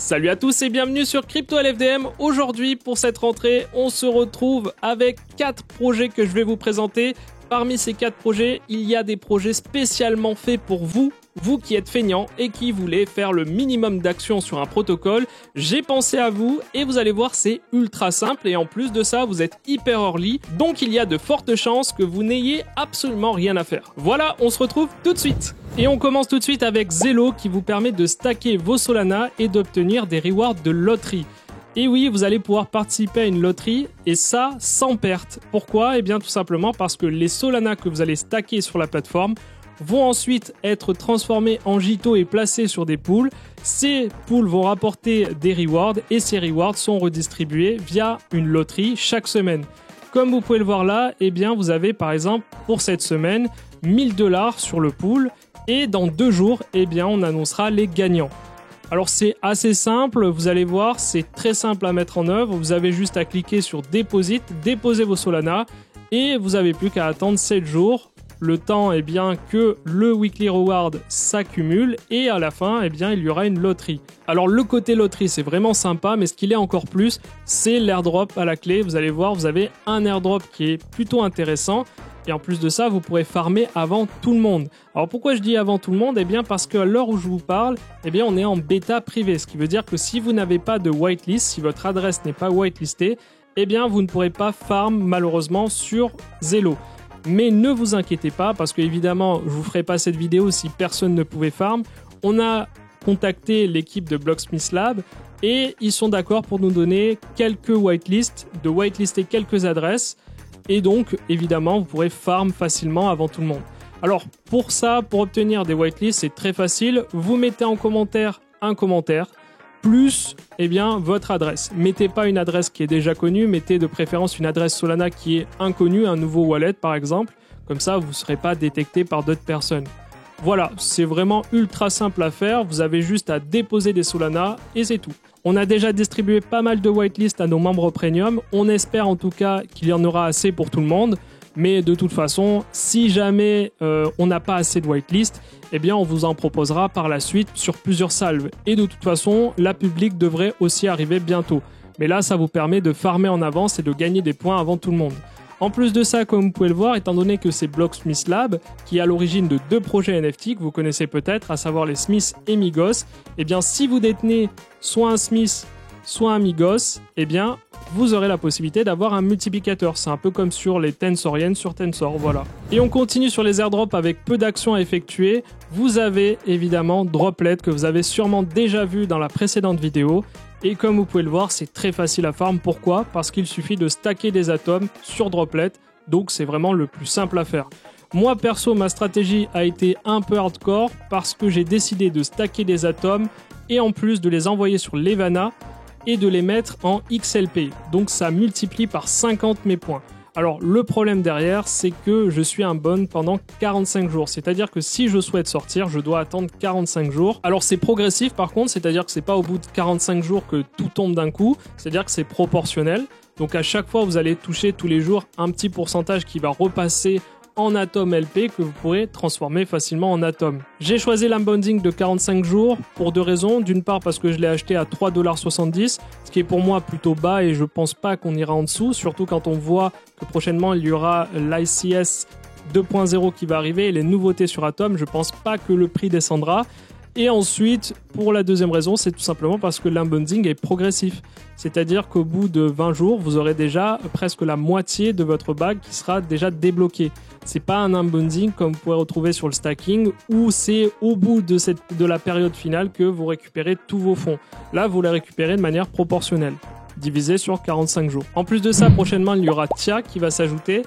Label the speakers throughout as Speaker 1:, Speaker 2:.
Speaker 1: Salut à tous et bienvenue sur Crypto LFDM. Aujourd'hui, pour cette rentrée, on se retrouve avec 4 projets que je vais vous présenter. Parmi ces 4 projets, il y a des projets spécialement faits pour vous qui êtes feignants et qui voulez faire le minimum d'actions sur un protocole. J'ai pensé à vous et vous allez voir, c'est ultra simple et en plus de ça, vous êtes hyper early. Donc il y a de fortes chances que vous n'ayez absolument rien à faire. Voilà, on se retrouve tout de suite. Et on commence tout de suite avec Zelo qui vous permet de stacker vos Solana et d'obtenir des rewards de loterie. Et oui, vous allez pouvoir participer à une loterie et ça sans perte. Pourquoi ? Eh bien tout simplement parce que les Solana que vous allez stacker sur la plateforme vont ensuite être transformés en JITO et placés sur des pools. Ces pools vont rapporter des rewards et ces rewards sont redistribués via une loterie chaque semaine. Comme vous pouvez le voir là, eh bien vous avez par exemple pour cette semaine 1000 $ sur le pool et dans 2 jours, eh bien on annoncera les gagnants. Alors c'est assez simple, vous allez voir, c'est très simple à mettre en œuvre. Vous avez juste à cliquer sur Deposit, déposer vos Solana et vous n'avez plus qu'à attendre 7 jours. Le temps est bien que le weekly reward s'accumule et à la fin, eh bien, il y aura une loterie. Alors le côté loterie, c'est vraiment sympa, mais ce qu'il est encore plus, c'est l'airdrop à la clé. Vous allez voir, vous avez un airdrop qui est plutôt intéressant. Et en plus de ça, vous pourrez farmer avant tout le monde. Alors pourquoi je dis avant tout le monde ? Eh bien parce qu'à l'heure où je vous parle, eh bien on est en bêta privée. Ce qui veut dire que si vous n'avez pas de whitelist, si votre adresse n'est pas whitelistée, eh bien vous ne pourrez pas farm malheureusement sur Zelo. Mais ne vous inquiétez pas parce que évidemment, je vous ferai pas cette vidéo si personne ne pouvait farm. On a contacté l'équipe de Blocksmith Lab et ils sont d'accord pour nous donner quelques whitelists, de whitelister quelques adresses. Et donc, évidemment, vous pourrez farm facilement avant tout le monde. Alors, pour ça, pour obtenir des whitelists, c'est très facile. Vous mettez en commentaire un commentaire, plus eh bien, votre adresse. Mettez pas une adresse qui est déjà connue, mettez de préférence une adresse Solana qui est inconnue, un nouveau wallet par exemple. Comme ça, vous ne serez pas détecté par d'autres personnes. Voilà, c'est vraiment ultra simple à faire. Vous avez juste à déposer des Solana et c'est tout. On a déjà distribué pas mal de whitelist à nos membres premium. On espère en tout cas qu'il y en aura assez pour tout le monde. Mais de toute façon, si jamais on n'a pas assez de whitelist, eh bien on vous en proposera par la suite sur plusieurs salves. Et de toute façon, la publique devrait aussi arriver bientôt. Mais là, ça vous permet de farmer en avance et de gagner des points avant tout le monde. En plus de ça, comme vous pouvez le voir, étant donné que c'est Blocksmith Lab, qui est à l'origine de 2 projets NFT que vous connaissez peut-être, à savoir les Smith et Migos, eh bien si vous détenez soit un Smith, soit un Migos, eh bien vous aurez la possibilité d'avoir un multiplicateur. C'est un peu comme sur les Tensoriens sur Tensor, voilà. Et on continue sur les airdrops avec peu d'actions à effectuer. Vous avez évidemment Droplet que vous avez sûrement déjà vu dans la précédente vidéo. Et comme vous pouvez le voir, c'est très facile à farm. Pourquoi ? Parce qu'il suffit de stacker des atomes sur Droplet. Donc c'est vraiment le plus simple à faire. Moi perso, ma stratégie a été un peu hardcore parce que j'ai décidé de stacker des atomes et en plus de les envoyer sur Levana et de les mettre en XLP. Donc ça multiplie par 50 mes points. Alors le problème derrière, c'est que je suis un bon pendant 45 jours. C'est-à-dire que si je souhaite sortir, je dois attendre 45 jours. Alors c'est progressif par contre, c'est-à-dire que c'est pas au bout de 45 jours que tout tombe d'un coup. C'est-à-dire que c'est proportionnel. Donc à chaque fois, vous allez toucher tous les jours un petit pourcentage qui va repasser en Atom LP que vous pourrez transformer facilement en Atom. J'ai choisi l'unbounding de 45 jours pour 2 raisons. D'une part parce que je l'ai acheté à 3,70$, ce qui est pour moi plutôt bas et je pense pas qu'on ira en dessous, surtout quand on voit que prochainement il y aura l'ICS 2.0 qui va arriver et les nouveautés sur Atom, je pense pas que le prix descendra. Et ensuite, pour la deuxième raison, c'est tout simplement parce que l'unbounding est progressif. C'est-à-dire qu'au bout de 20 jours, vous aurez déjà presque la moitié de votre bague qui sera déjà débloquée. C'est pas un unbounding comme vous pouvez retrouver sur le stacking où c'est au bout de la période finale que vous récupérez tous vos fonds. Là, vous les récupérez de manière proportionnelle, divisé sur 45 jours. En plus de ça, prochainement, il y aura TIA qui va s'ajouter.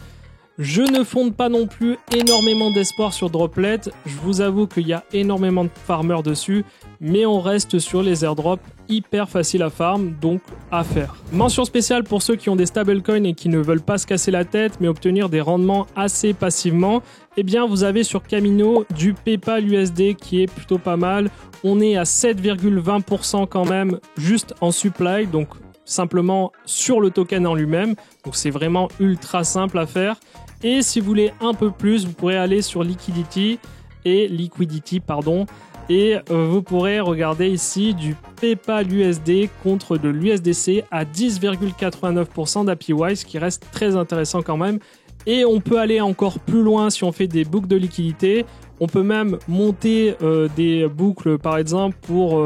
Speaker 1: Je ne fonde pas non plus énormément d'espoir sur Droplet. Je vous avoue qu'il y a énormément de farmers dessus, mais on reste sur les airdrops hyper faciles à farm, donc à faire. Mention spéciale pour ceux qui ont des stablecoins et qui ne veulent pas se casser la tête, mais obtenir des rendements assez passivement. Eh bien, vous avez sur Camino du PayPal USD qui est plutôt pas mal. On est à 7,20% quand même, juste en supply, donc simplement sur le token en lui-même. Donc c'est vraiment ultra simple à faire. Et si vous voulez un peu plus, vous pourrez aller sur Liquidity, Et vous pourrez regarder ici du PayPal USD contre de l'USDC à 10,89% d'APY, ce qui reste très intéressant quand même. Et on peut aller encore plus loin si on fait des boucles de liquidité. On peut même monter des boucles par exemple pour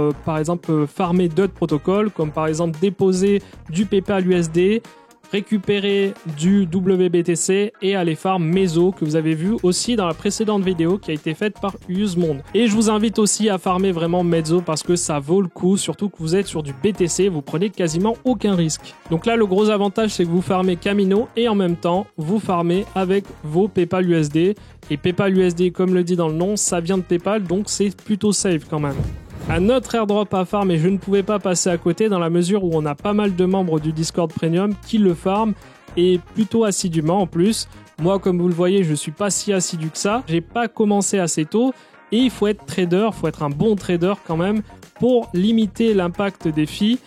Speaker 1: farmer d'autres protocoles, comme par exemple déposer du PayPal USD, récupérer du WBTC et aller farm Meso que vous avez vu aussi dans la précédente vidéo qui a été faite par Usemonde. Et je vous invite aussi à farmer vraiment Meso parce que ça vaut le coup, surtout que vous êtes sur du BTC, vous prenez quasiment aucun risque. Donc là, le gros avantage, c'est que vous farmez Camino et en même temps, vous farmez avec vos PayPal USD. Et PayPal USD, comme le dit dans le nom, ça vient de PayPal, donc c'est plutôt safe quand même. Un autre airdrop à farm et je ne pouvais pas passer à côté dans la mesure où on a pas mal de membres du Discord Premium qui le farment et plutôt assidûment en plus. Moi, comme vous le voyez, je suis pas si assidu que ça. J'ai pas commencé assez tôt et il faut être trader, il faut être un bon trader quand même pour limiter l'impact des fees.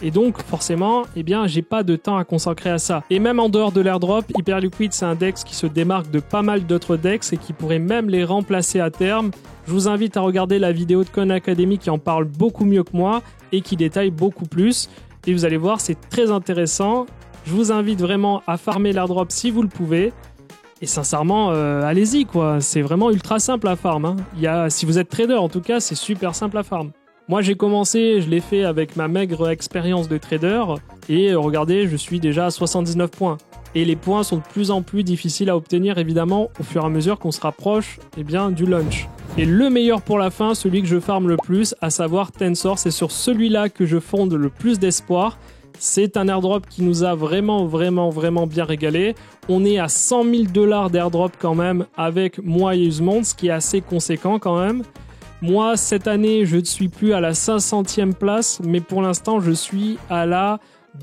Speaker 1: Et donc, forcément, eh bien, j'ai pas de temps à consacrer à ça. Et même en dehors de l'airdrop, Hyperliquid, c'est un DEX qui se démarque de pas mal d'autres DEX et qui pourrait même les remplacer à terme. Je vous invite à regarder la vidéo de Khan Academy qui en parle beaucoup mieux que moi et qui détaille beaucoup plus. Et vous allez voir, c'est très intéressant. Je vous invite vraiment à farmer l'airdrop si vous le pouvez. Et sincèrement, allez-y, quoi. C'est vraiment ultra simple à farm, hein. Si vous êtes trader, en tout cas, c'est super simple à farm. Moi, j'ai commencé, je l'ai fait avec ma maigre expérience de trader. Et regardez, je suis déjà à 79 points. Et les points sont de plus en plus difficiles à obtenir, évidemment, au fur et à mesure qu'on se rapproche du launch. Et le meilleur pour la fin, celui que je farme le plus, à savoir Tensor, c'est sur celui-là que je fonde le plus d'espoir. C'est un airdrop qui nous a vraiment bien régalé. On est à 100 000 $ d'airdrop quand même avec moi et Usemonde, ce qui est assez conséquent quand même. Moi, cette année, je ne suis plus à la 500e place, mais pour l'instant, je suis à la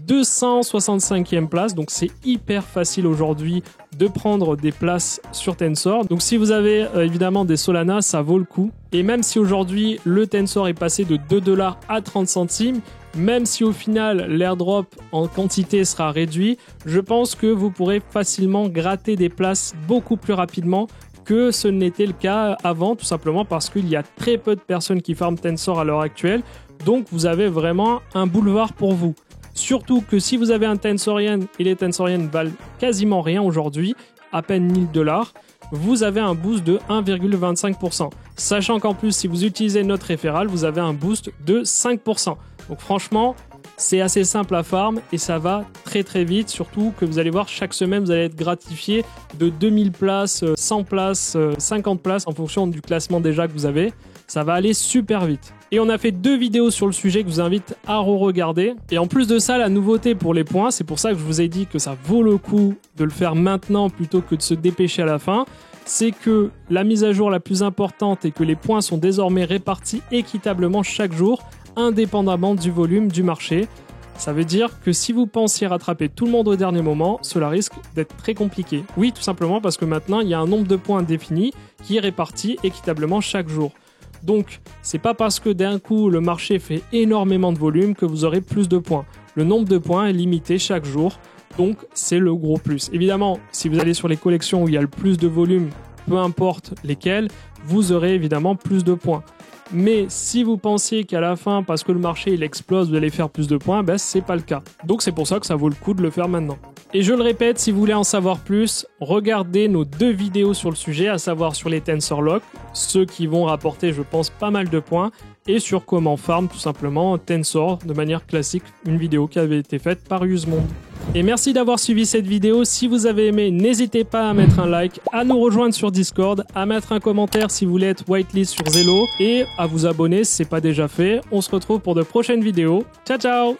Speaker 1: 265e place. Donc, c'est hyper facile aujourd'hui de prendre des places sur Tensor. Donc, si vous avez évidemment des Solana, ça vaut le coup. Et même si aujourd'hui, le Tensor est passé de 2 $ à 30 centimes, même si au final, l'airdrop en quantité sera réduit, je pense que vous pourrez facilement gratter des places beaucoup plus rapidement que ce n'était le cas avant, tout simplement parce qu'il y a très peu de personnes qui farment Tensor à l'heure actuelle, donc vous avez vraiment un boulevard pour vous. Surtout que si vous avez un Tensorian, et les Tensorian valent quasiment rien aujourd'hui, à peine 1000 $, vous avez un boost de 1,25%. Sachant qu'en plus, si vous utilisez notre référale, vous avez un boost de 5%. Donc franchement, c'est assez simple à farm et ça va très vite, surtout que vous allez voir chaque semaine vous allez être gratifié de 2000 places, 100 places, 50 places en fonction du classement déjà que vous avez. Ça va aller super vite. Et on a fait 2 vidéos sur le sujet que je vous invite à re-regarder. Et en plus de ça, la nouveauté pour les points, c'est pour ça que je vous ai dit que ça vaut le coup de le faire maintenant plutôt que de se dépêcher à la fin, c'est que la mise à jour la plus importante est que les points sont désormais répartis équitablement chaque jour, indépendamment du volume du marché. Ça veut dire que si vous pensiez rattraper tout le monde au dernier moment, cela risque d'être très compliqué. Oui, tout simplement parce que maintenant, il y a un nombre de points défini qui est réparti équitablement chaque jour. Donc, c'est pas parce que d'un coup, le marché fait énormément de volume que vous aurez plus de points. Le nombre de points est limité chaque jour, donc c'est le gros plus. Évidemment, si vous allez sur les collections où il y a le plus de volume, peu importe lesquelles, vous aurez évidemment plus de points. Mais si vous pensiez qu'à la fin, parce que le marché il explose, vous allez faire plus de points, ben c'est pas le cas. Donc c'est pour ça que ça vaut le coup de le faire maintenant. Et je le répète, si vous voulez en savoir plus, regardez nos 2 vidéos sur le sujet, à savoir sur les Tensor Lock, ceux qui vont rapporter, je pense, pas mal de points, et sur comment farm tout simplement Tensor de manière classique, une vidéo qui avait été faite par Usemonde. Et merci d'avoir suivi cette vidéo. Si vous avez aimé, n'hésitez pas à mettre un like, à nous rejoindre sur Discord, à mettre un commentaire si vous voulez être whitelist sur Zelo et à vous abonner si ce n'est pas déjà fait. On se retrouve pour de prochaines vidéos. Ciao ciao!